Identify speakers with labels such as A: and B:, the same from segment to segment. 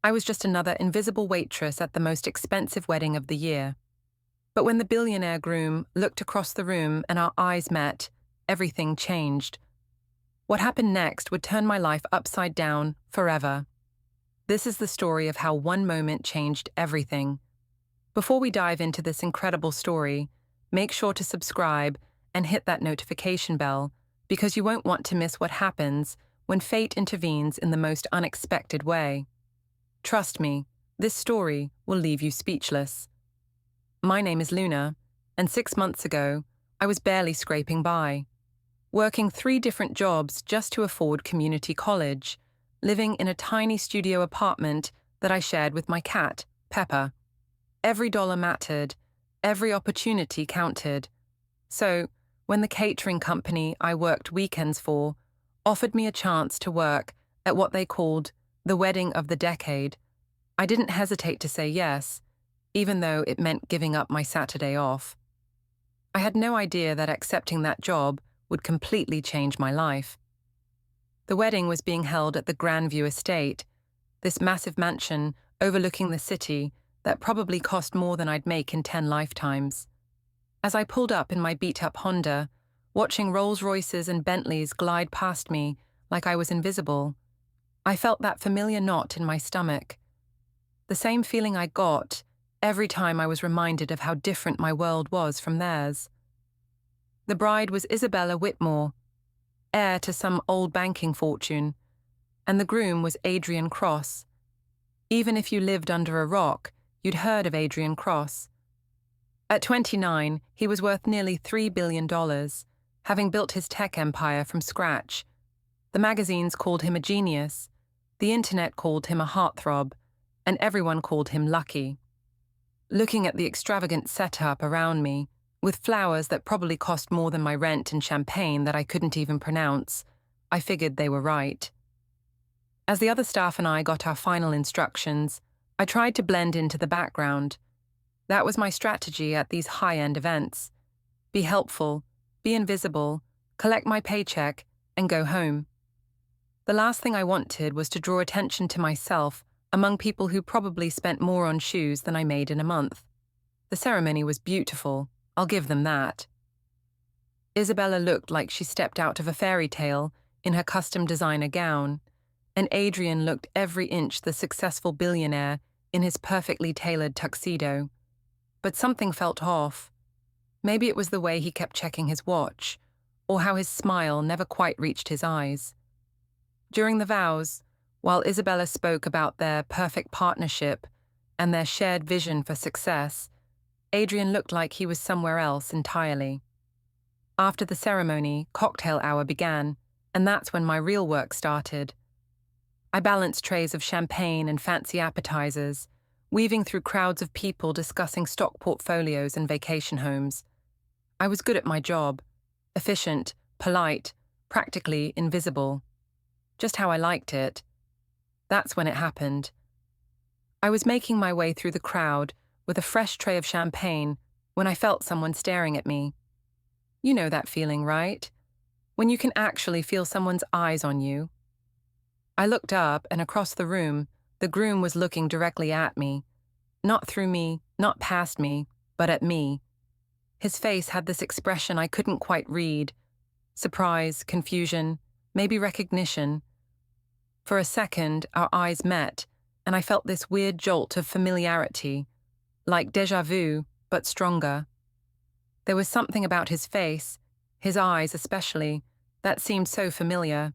A: I was just another invisible waitress at the most expensive wedding of the year. But when the billionaire groom looked across the room and our eyes met, everything changed. What happened next would turn my life upside down forever. This is the story of how one moment changed everything. Before we dive into this incredible story, make sure to subscribe and hit that notification bell because you won't want to miss what happens when fate intervenes in the most unexpected way. Trust me, this story will leave you speechless. My name is Luna, and 6 months ago, I was barely scraping by, working 3 different jobs just to afford community college, living in a tiny studio apartment that I shared with my cat, Pepper. Every dollar mattered, every opportunity counted. So, when the catering company I worked weekends for offered me a chance to work at what they called the wedding of the decade, I didn't hesitate to say yes, even though it meant giving up my Saturday off. I had no idea that accepting that job would completely change my life. The wedding was being held at the Grandview Estate, this massive mansion overlooking the city that probably cost more than I'd make in 10 lifetimes. As I pulled up in my beat-up Honda, watching Rolls-Royces and Bentleys glide past me like I was invisible, I felt that familiar knot in my stomach. The same feeling I got every time I was reminded of how different my world was from theirs. The bride was Isabella Whitmore, heir to some old banking fortune, and the groom was Adrian Cross. Even if you lived under a rock, you'd heard of Adrian Cross. At 29, he was worth nearly $3 billion, having built his tech empire from scratch. The magazines called him a genius, the internet called him a heartthrob, and everyone called him lucky. Looking at the extravagant setup around me, with flowers that probably cost more than my rent and champagne that I couldn't even pronounce, I figured they were right. As the other staff and I got our final instructions, I tried to blend into the background. That was my strategy at these high-end events. Be helpful, be invisible, collect my paycheck, and go home. The last thing I wanted was to draw attention to myself among people who probably spent more on shoes than I made in a month. The ceremony was beautiful, I'll give them that. Isabella looked like she stepped out of a fairy tale in her custom designer gown, and Adrian looked every inch the successful billionaire in his perfectly tailored tuxedo. But something felt off. Maybe it was the way he kept checking his watch, or how his smile never quite reached his eyes. During the vows, while Isabella spoke about their perfect partnership and their shared vision for success, Adrian looked like he was somewhere else entirely. After the ceremony, cocktail hour began, and that's when my real work started. I balanced trays of champagne and fancy appetizers, weaving through crowds of people discussing stock portfolios and vacation homes. I was good at my job, efficient, polite, practically invisible. Just how I liked it. That's when it happened. I was making my way through the crowd with a fresh tray of champagne when I felt someone staring at me. You know that feeling, right? When you can actually feel someone's eyes on you. I looked up, and across the room, the groom was looking directly at me. Not through me, not past me, but at me. His face had this expression I couldn't quite read. Surprise, confusion, maybe recognition. For a second, our eyes met, and I felt this weird jolt of familiarity, like déjà vu, but stronger. There was something about his face, his eyes especially, that seemed so familiar.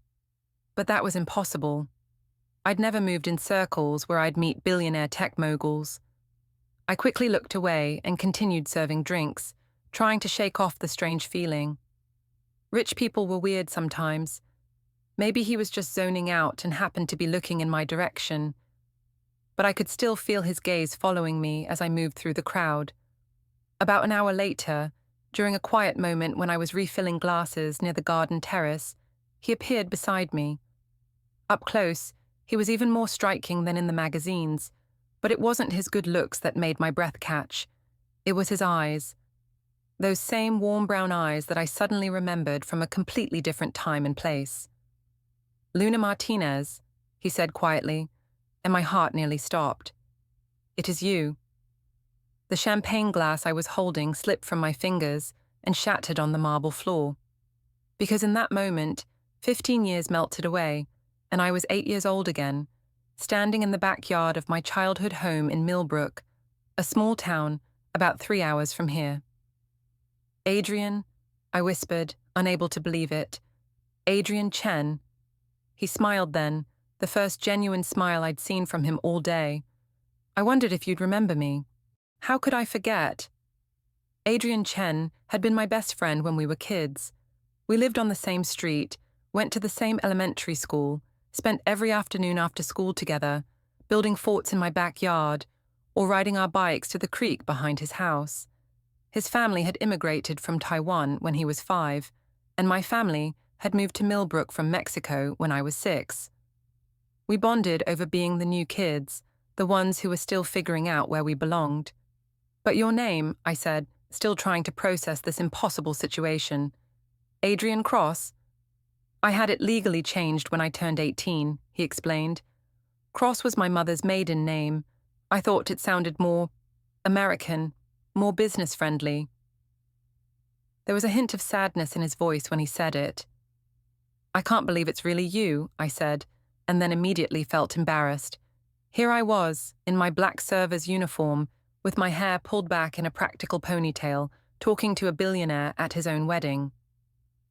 A: But that was impossible. I'd never moved in circles where I'd meet billionaire tech moguls. I quickly looked away and continued serving drinks, trying to shake off the strange feeling. Rich people were weird sometimes. Maybe he was just zoning out and happened to be looking in my direction. But I could still feel his gaze following me as I moved through the crowd. About an hour later, during a quiet moment when I was refilling glasses near the garden terrace, he appeared beside me. Up close, he was even more striking than in the magazines, but it wasn't his good looks that made my breath catch. It was his eyes. Those same warm brown eyes that I suddenly remembered from a completely different time and place. "Luna Martinez," he said quietly, and my heart nearly stopped. It is you. The champagne glass I was holding slipped from my fingers and shattered on the marble floor. Because in that moment, 15 years melted away, and I was 8 years old again, standing in the backyard of my childhood home in Millbrook, a small town about 3 hours from here. Adrian, I whispered, unable to believe it. Adrian Chen. He smiled then, the first genuine smile I'd seen from him all day. I wondered if you'd remember me. How could I forget? Adrian Chen had been my best friend when we were kids. We lived on the same street, went to the same elementary school, spent every afternoon after school together, building forts in my backyard, or riding our bikes to the creek behind his house. His family had immigrated from Taiwan when he was 5, and my family had moved to Millbrook from Mexico when I was 6. We bonded over being the new kids, the ones who were still figuring out where we belonged. But your name, I said, still trying to process this impossible situation. Adrian Cross? I had it legally changed when I turned 18, he explained. Cross was my mother's maiden name. I thought it sounded more American, more business-friendly. There was a hint of sadness in his voice when he said it. I can't believe it's really you, I said, and then immediately felt embarrassed. Here I was, in my black server's uniform, with my hair pulled back in a practical ponytail, talking to a billionaire at his own wedding.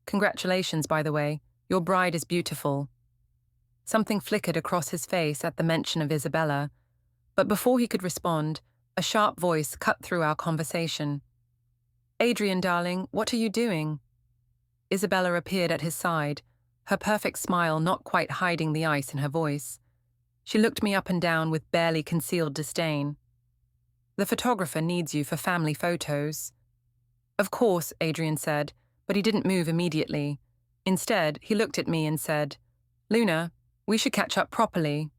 A: Congratulations, by the way. Your bride is beautiful. Something flickered across his face at the mention of Isabella, but before he could respond, a sharp voice cut through our conversation. Adrian, darling, what are you doing? Isabella appeared at his side, her perfect smile not quite hiding the ice in her voice. She looked me up and down with barely concealed disdain. The photographer needs you for family photos. Of course, Adrian said, but he didn't move immediately. Instead, he looked at me and said, Luna, we should catch up properly.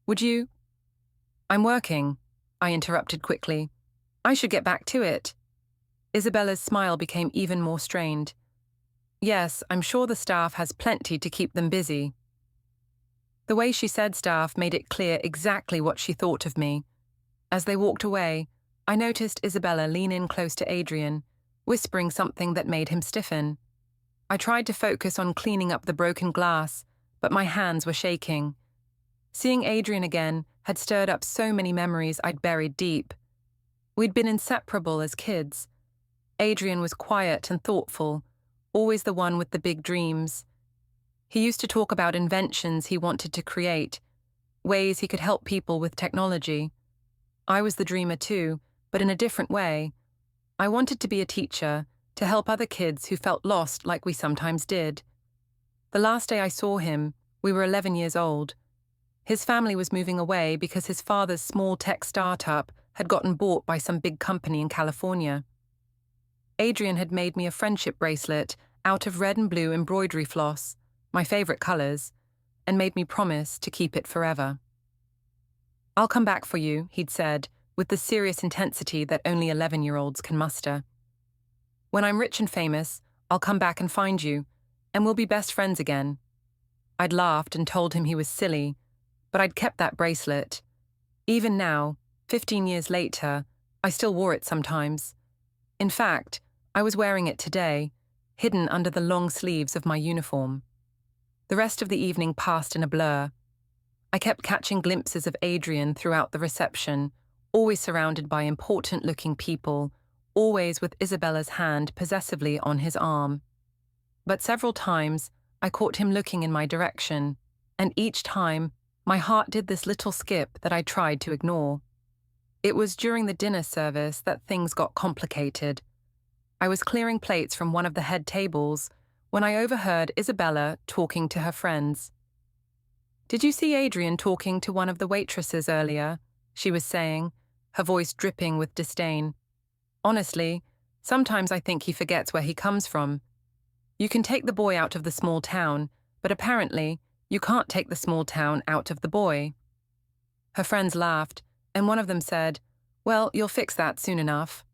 A: Would you? I'm working, I interrupted quickly. I should get back to it. Isabella's smile became even more strained. Yes, I'm sure the staff has plenty to keep them busy. The way she said staff made it clear exactly what she thought of me. As they walked away, I noticed Isabella lean in close to Adrian, whispering something that made him stiffen. I tried to focus on cleaning up the broken glass, but my hands were shaking. Seeing Adrian again had stirred up so many memories I'd buried deep. We'd been inseparable as kids. Adrian was quiet and thoughtful, always the one with the big dreams. He used to talk about inventions he wanted to create, ways he could help people with technology. I was the dreamer too, but in a different way. I wanted to be a teacher, to help other kids who felt lost like we sometimes did. The last day I saw him, we were 11 years old. His family was moving away because his father's small tech startup had gotten bought by some big company in California. Adrian had made me a friendship bracelet out of red and blue embroidery floss, my favorite colors, and made me promise to keep it forever. I'll come back for you, he'd said, with the serious intensity that only 11-year-olds can muster. When I'm rich and famous, I'll come back and find you, and we'll be best friends again. I'd laughed and told him he was silly, but I'd kept that bracelet. Even now, 15 years later, I still wore it sometimes. In fact, I was wearing it today, hidden under the long sleeves of my uniform. The rest of the evening passed in a blur. I kept catching glimpses of Adrian throughout the reception, always surrounded by important-looking people, always with Isabella's hand possessively on his arm. But several times, I caught him looking in my direction, and each time, my heart did this little skip that I tried to ignore. It was during the dinner service that things got complicated. I was clearing plates from one of the head tables when I overheard Isabella talking to her friends. "Did you see Adrian talking to one of the waitresses earlier?" she was saying, her voice dripping with disdain. "Honestly, sometimes I think he forgets where he comes from. You can take the boy out of the small town, but apparently you can't take the small town out of the boy." Her friends laughed, and one of them said, "Well, you'll fix that soon enough.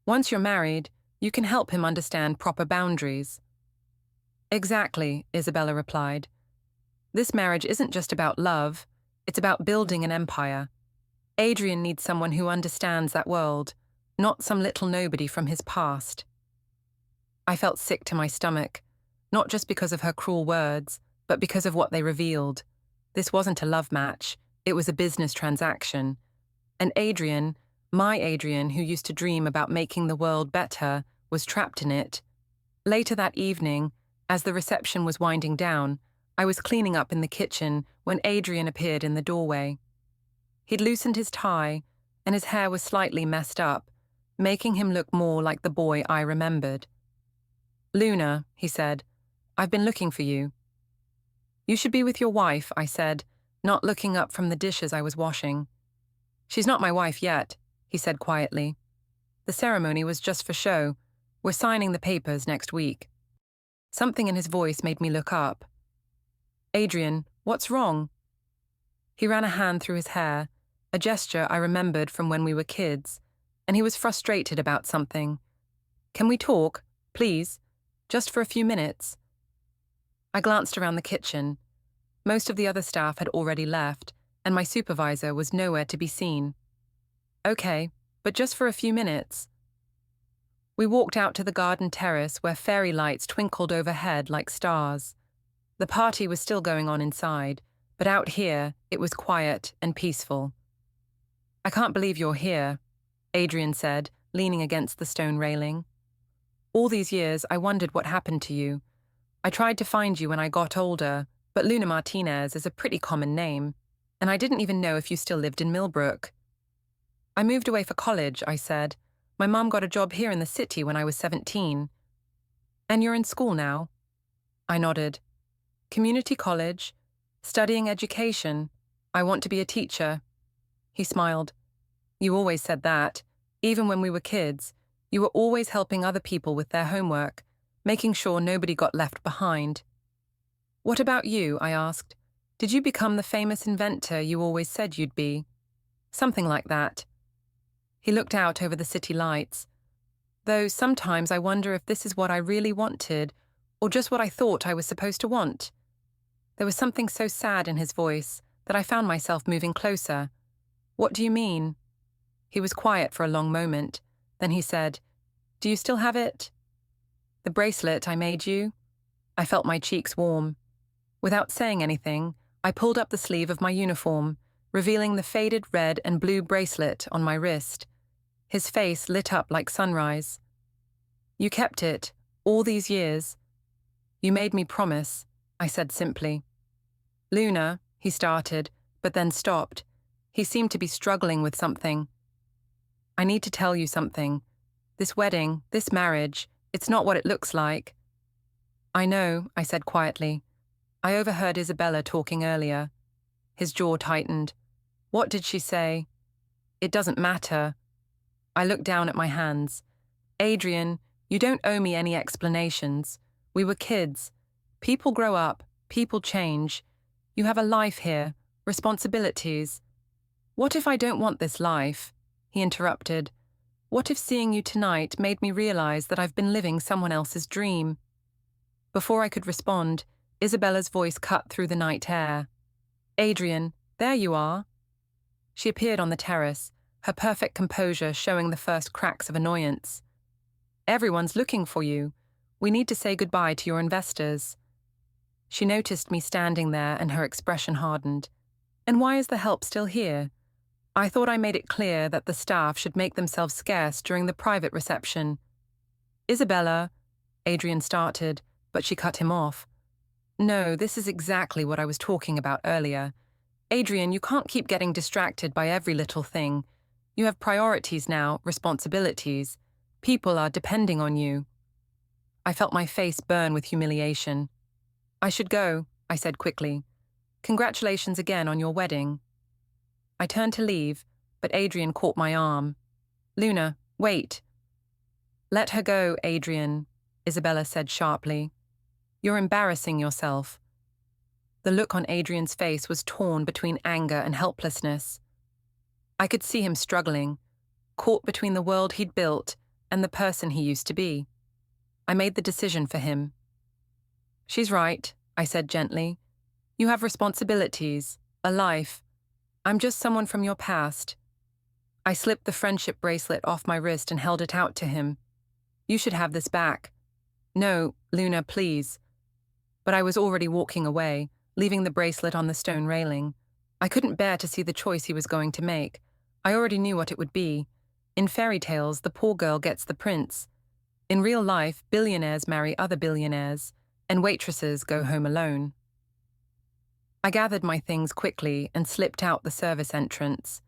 A: Once you're married, you can help him understand proper boundaries." "Exactly," Isabella replied. "This marriage isn't just about love, It's about building an empire. Adrian needs someone who understands that world, not some little nobody from his past. I felt sick to my stomach, not just because of her cruel words, but because of what they revealed. This wasn't a love match, it was a business transaction. And Adrian, my Adrian, who used to dream about making the world better, was trapped in it. Later that evening, as the reception was winding down, I was cleaning up in the kitchen when Adrian appeared in the doorway. He'd loosened his tie, and his hair was slightly messed up, making him look more like the boy I remembered. "Luna," he said, "I've been looking for you." "You should be with your wife," I said, not looking up from the dishes I was washing. "She's not my wife yet," he said quietly. "The ceremony was just for show. We're signing the papers next week." Something in his voice made me look up. "Adrian, what's wrong?" He ran a hand through his hair, a gesture I remembered from when we were kids, and he was frustrated about something. "Can we talk, please? Just for a few minutes?" I glanced around the kitchen. Most of the other staff had already left, and my supervisor was nowhere to be seen. "Okay, but just for a few minutes." We walked out to the garden terrace where fairy lights twinkled overhead like stars. The party was still going on inside, but out here it was quiet and peaceful. "I can't believe you're here," Adrian said, leaning against the stone railing. "All these years I wondered what happened to you. I tried to find you when I got older, but Luna Martinez is a pretty common name, and I didn't even know if you still lived in Millbrook." "I moved away for college," I said. "My mom got a job here in the city when I was 17. "And you're in school now?" I nodded. "Community college, studying education. I want to be a teacher." He smiled. "You always said that. Even when we were kids, you were always helping other people with their homework, making sure nobody got left behind." "What about you?" I asked. "Did you become the famous inventor you always said you'd be?" "Something like that." He looked out over the city lights. "Though sometimes I wonder if this is what I really wanted, or just what I thought I was supposed to want." There was something so sad in his voice that I found myself moving closer. "What do you mean?" He was quiet for a long moment. Then he said, "Do you still have it?" "The bracelet I made you?" I felt my cheeks warm. Without saying anything, I pulled up the sleeve of my uniform, revealing the faded red and blue bracelet on my wrist. His face lit up like sunrise. "You kept it, all these years." "You made me promise," I said simply. "Luna," he started, but then stopped. He seemed to be struggling with something. "I need to tell you something. This wedding, this marriage, it's not what it looks like." "I know," I said quietly. "I overheard Isabella talking earlier." His jaw tightened. "What did she say?" "It doesn't matter." I looked down at my hands. "Adrian, you don't owe me any explanations. We were kids. People grow up, people change. You have a life here, responsibilities." "What if I don't want this life?" He interrupted. "What if seeing you tonight made me realize that I've been living someone else's dream?" Before I could respond, Isabella's voice cut through the night air. "Adrian, there you are." She appeared on the terrace, her perfect composure showing the first cracks of annoyance. "Everyone's looking for you. We need to say goodbye to your investors." She noticed me standing there and her expression hardened. "And why is the help still here? I thought I made it clear that the staff should make themselves scarce during the private reception." "Isabella," Adrian started, but she cut him off. "No, this is exactly what I was talking about earlier. Adrian, you can't keep getting distracted by every little thing. You have priorities now, responsibilities. People are depending on you." I felt my face burn with humiliation. "I should go," I said quickly. "Congratulations again on your wedding." I turned to leave, but Adrian caught my arm. "Luna, wait." "Let her go, Adrian," Isabella said sharply. "You're embarrassing yourself." The look on Adrian's face was torn between anger and helplessness. I could see him struggling, caught between the world he'd built and the person he used to be. I made the decision for him. "She's right," I said gently. "You have responsibilities, a life. I'm just someone from your past. I slipped the friendship bracelet off my wrist and held it out to him. You should have this back. No, Luna, please. But I was already walking away, leaving the bracelet on the stone railing. I couldn't bear to see the choice he was going to make. I already knew what it would be. In fairy tales, the poor girl gets the prince. In real life, billionaires marry other billionaires, and waitresses go home alone. I gathered my things quickly and slipped out the service entrance.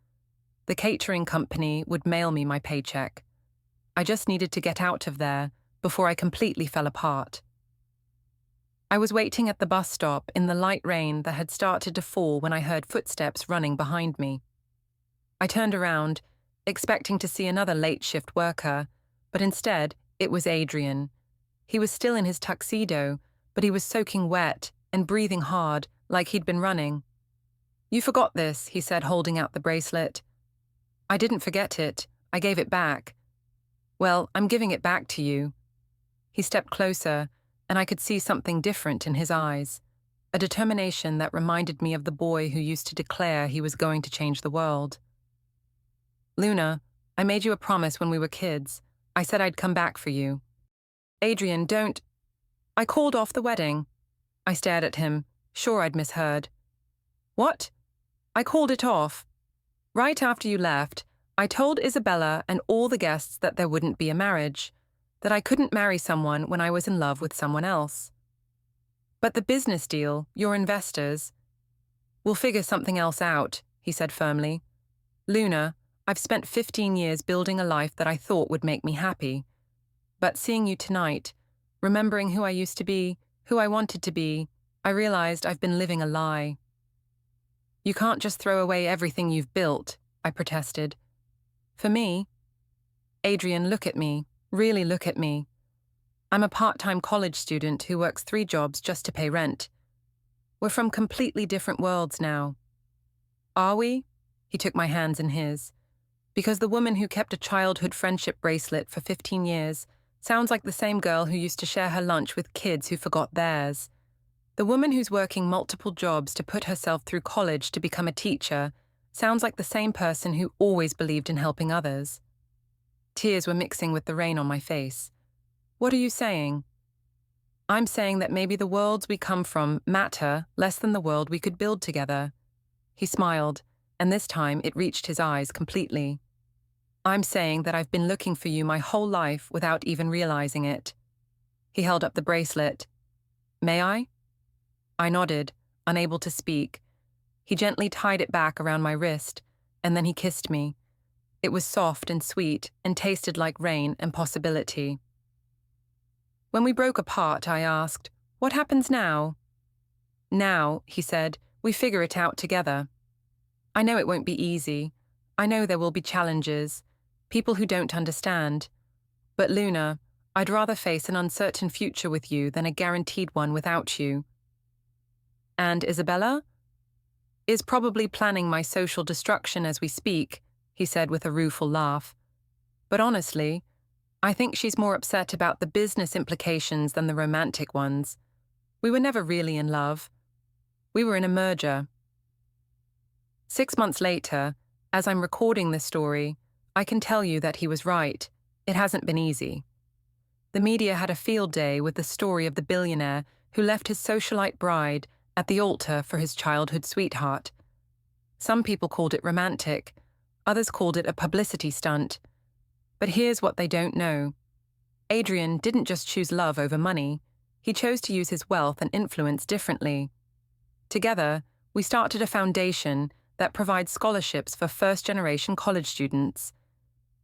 A: The catering company would mail me my paycheck. I just needed to get out of there before I completely fell apart. I was waiting at the bus stop in the light rain that had started to fall when I heard footsteps running behind me. I turned around, expecting to see another late shift worker, but instead it was Adrian. He was still in his tuxedo, but he was soaking wet and breathing hard like he'd been running. You forgot this, he said, holding out the bracelet. I didn't forget it. I gave it back. Well, I'm giving it back to you. He stepped closer, and I could see something different in his eyes, a determination that reminded me of the boy who used to declare he was going to change the world. Luna, I made you a promise when we were kids. I said I'd come back for you. Adrian, don't. I called off the wedding. I stared at him, sure I'd misheard. What? I called it off. Right after you left, I told Isabella and all the guests that there wouldn't be a marriage, that I couldn't marry someone when I was in love with someone else. But the business deal, your investors, we'll figure something else out, he said firmly. Luna, I've spent 15 years building a life that I thought would make me happy. But seeing you tonight, remembering who I used to be, who I wanted to be, I realized I've been living a lie. You can't just throw away everything you've built, I protested. For me? Adrian, look at me. Really look at me. I'm a part-time college student who works 3 jobs just to pay rent. We're from completely different worlds now. Are we? He took my hands in his. Because the woman who kept a childhood friendship bracelet for 15 years sounds like the same girl who used to share her lunch with kids who forgot theirs. The woman who's working multiple jobs to put herself through college to become a teacher sounds like the same person who always believed in helping others. Tears were mixing with the rain on my face. What are you saying? I'm saying that maybe the worlds we come from matter less than the world we could build together. He smiled, and this time it reached his eyes completely. I'm saying that I've been looking for you my whole life without even realizing it. He held up the bracelet. May I? I nodded, unable to speak. He gently tied it back around my wrist, and then he kissed me. It was soft and sweet and tasted like rain and possibility. When we broke apart, I asked, "What happens now?" Now, he said, we figure it out together. I know it won't be easy. I know there will be challenges, people who don't understand. But Luna, I'd rather face an uncertain future with you than a guaranteed one without you. And Isabella? Is probably planning my social destruction as we speak, he said with a rueful laugh. But honestly, I think she's more upset about the business implications than the romantic ones. We were never really in love. We were in a merger. 6 months later, as I'm recording this story, I can tell you that he was right. It hasn't been easy. The media had a field day with the story of the billionaire who left his socialite bride at the altar for his childhood sweetheart. Some people called it romantic, others called it a publicity stunt. But here's what they don't know. Adrian didn't just choose love over money, he chose to use his wealth and influence differently. Together, we started a foundation that provides scholarships for first-generation college students.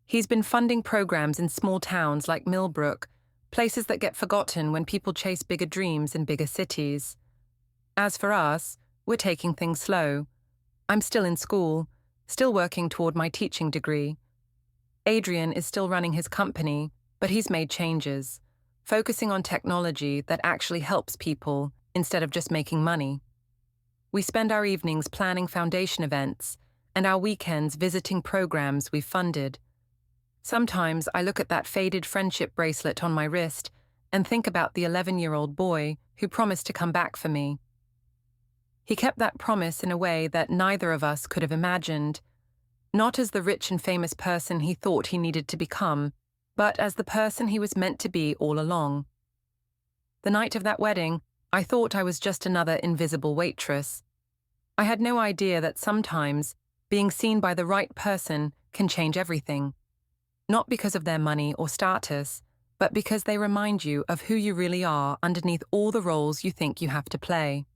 A: He's been funding programs in small towns like Millbrook, places that get forgotten when people chase bigger dreams in bigger cities. As for us, we're taking things slow. I'm still in school, still working toward my teaching degree. Adrian is still running his company, but he's made changes, focusing on technology that actually helps people instead of just making money. We spend our evenings planning foundation events and our weekends visiting programs we've funded. Sometimes I look at that faded friendship bracelet on my wrist and think about the 11-year-old boy who promised to come back for me. He kept that promise in a way that neither of us could have imagined, not as the rich and famous person he thought he needed to become, but as the person he was meant to be all along. The night of that wedding, I thought I was just another invisible waitress. I had no idea that sometimes being seen by the right person can change everything, not because of their money or status, but because they remind you of who you really are underneath all the roles you think you have to play.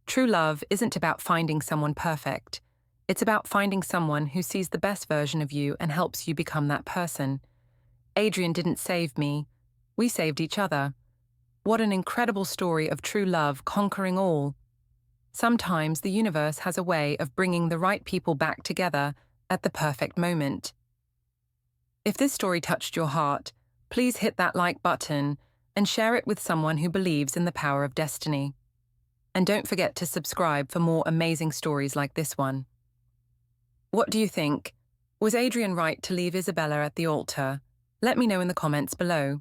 A: True love isn't about finding someone perfect. It's about finding someone who sees the best version of you and helps you become that person. Adrian didn't save me. We saved each other. What an incredible story of true love conquering all. Sometimes the universe has a way of bringing the right people back together at the perfect moment. If this story touched your heart, please hit that like button and share it with someone who believes in the power of destiny. And don't forget to subscribe for more amazing stories like this one. What do you think? Was Adrian right to leave Isabella at the altar? Let me know in the comments below.